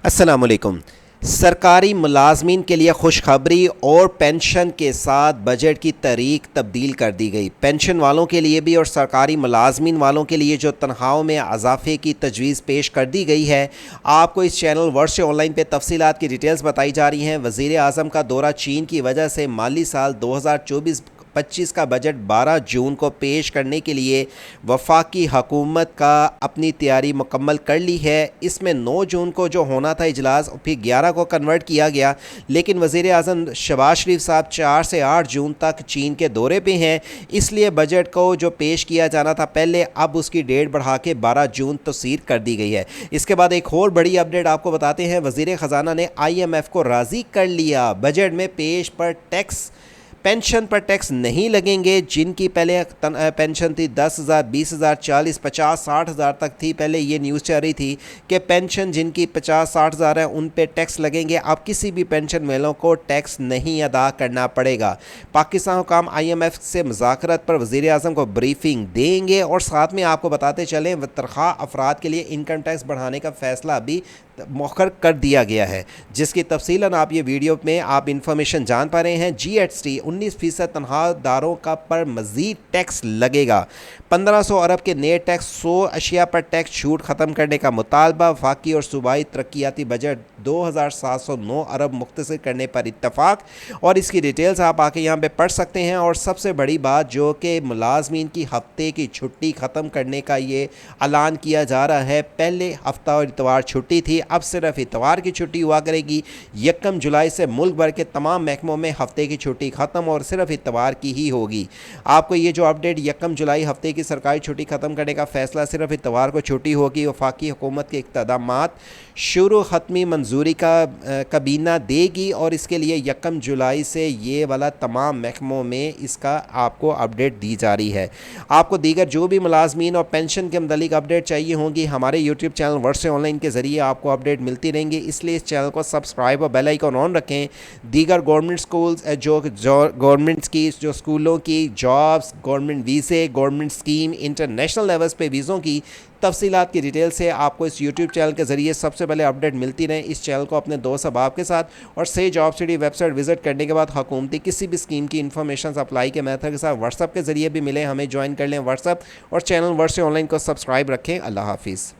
السلام علیکم۔ سرکاری ملازمین کے لیے خوشخبری اور پینشن کے ساتھ بجٹ کی تاریخ تبدیل کر دی گئی۔ پینشن والوں کے لیے بھی اور سرکاری ملازمین والوں کے لیے جو تنخواہوں میں اضافے کی تجویز پیش کر دی گئی ہے، آپ کو اس چینل ورثے آن لائن پہ تفصیلات کی ڈیٹیلز بتائی جا رہی ہیں۔ وزیر اعظم کا دورہ چین کی وجہ سے مالی سال 2024-25 کا بجٹ 12 جون کو پیش کرنے کے لیے وفاقی حکومت کا اپنی تیاری مکمل کر لی ہے۔ اس میں 9 جون کو جو ہونا تھا اجلاس، پھر 11 کو کنورٹ کیا گیا، لیکن وزیر اعظم شہباز شریف صاحب 4 سے 8 جون تک چین کے دورے پہ ہیں، اس لیے بجٹ کو جو پیش کیا جانا تھا پہلے، اب اس کی ڈیٹ بڑھا کے 12 جون تصدیق کر دی گئی ہے۔ اس کے بعد ایک اور بڑی اپڈیٹ آپ کو بتاتے ہیں، وزیر خزانہ نے IMF کو راضی کر لیا۔ بجٹ میں پینشن پر ٹیکس نہیں لگیں گے۔ جن کی پہلے پینشن تھی 10,000 20,000 40 50 60 ہزار تک تھی، پہلے یہ نیوز چل رہی تھی کہ پینشن جن کی 50 60 ہزار ہے ان پہ ٹیکس لگیں گے۔ اب کسی بھی پینشن والوں کو ٹیکس نہیں ادا کرنا پڑے گا۔ پاکستان حکام IMF سے مذاکرات پر وزیر اعظم کو بریفنگ دیں گے، اور ساتھ میں آپ کو بتاتے چلیں تنخواہ افراد کے لیے انکم ٹیکس بڑھانے کا فیصلہ بھی مؤخر کر دیا گیا ہے، جس کی تفصیلاً آپ یہ ویڈیو میں آپ انفارمیشن جان پا رہے ہیں۔ GST 19% تنخواہ داروں کا پر مزید ٹیکس لگے گا۔ 1500 ارب کے نئے ٹیکس، 100 اشیاء پر ٹیکس چھوٹ ختم کرنے کا مطالبہ۔ وفاقی اور صوبائی ترقیاتی بجٹ 2709 ارب مختصر کرنے پر اتفاق، اور اس کی ڈیٹیلز آپ آ کے یہاں پہ پڑھ سکتے ہیں۔ اور سب سے بڑی بات جو کہ ملازمین کی ہفتے کی چھٹی ختم کرنے کا یہ اعلان کیا جا رہا ہے۔ پہلے ہفتہ اور اتوار چھٹی تھی، اب صرف اتوار کی چھٹی ہوا کرے گی۔ 1 جولائی سے ملک بھر کے تمام محکموں میں ہفتے کی چھٹی ختم اور صرف اتوار کی ہی ہوگی۔ آپ کو یہ جو اپڈیٹ 1 جولائی ہفتے کی سرکاری چھٹی ختم کرنے کا فیصلہ، صرف اتوار کو چھٹی ہوگی۔ وفاقی حکومت کے اقدامات شروع حتمی منظوری کا کابینہ دے گی، اور اس کے لیے 1 جولائی سے یہ والا تمام محکموں میں اس کا آپ کو اپڈیٹ دی جا رہی ہے۔ آپ کو دیگر جو بھی ملازمین اور پینشن کے متعلق اپڈیٹ چاہیے ہوں گی، ہمارے YouTube چینل ورثے آن لائن کے ذریعے آپ کو اپڈیٹ ملتی رہیں گی، اس لیے اس چینل کو سبسکرائب اور بیل آئیکن آن رکھیں۔ دیگر گورنمنٹ سکولز جو گورنمنٹ کی جو اسکولوں کی جابس، گورنمنٹ ویزے، گورنمنٹ اسکیم، انٹرنیشنل لیولز پہ ویزوں کی تفصیلات کی ڈیٹیل سے آپ کو اس YouTube چینل کے ذریعے سب سے پہلے اپڈیٹ ملتی رہیں۔ اس چینل کو اپنے دوست احباب کے ساتھ اور سے job city website visit کرنے کے بعد حکومتی کسی بھی اسکیم کی انفارمیشن اپلائی کے میتھڈ کے ساتھ واٹس ایپ کے ذریعے بھی ملیں، ہمیں جوائن کر لیں واٹس ایپ، اور چینل ورثے آن لائن کو سبسکرائب رکھیں۔ اللہ حافظ۔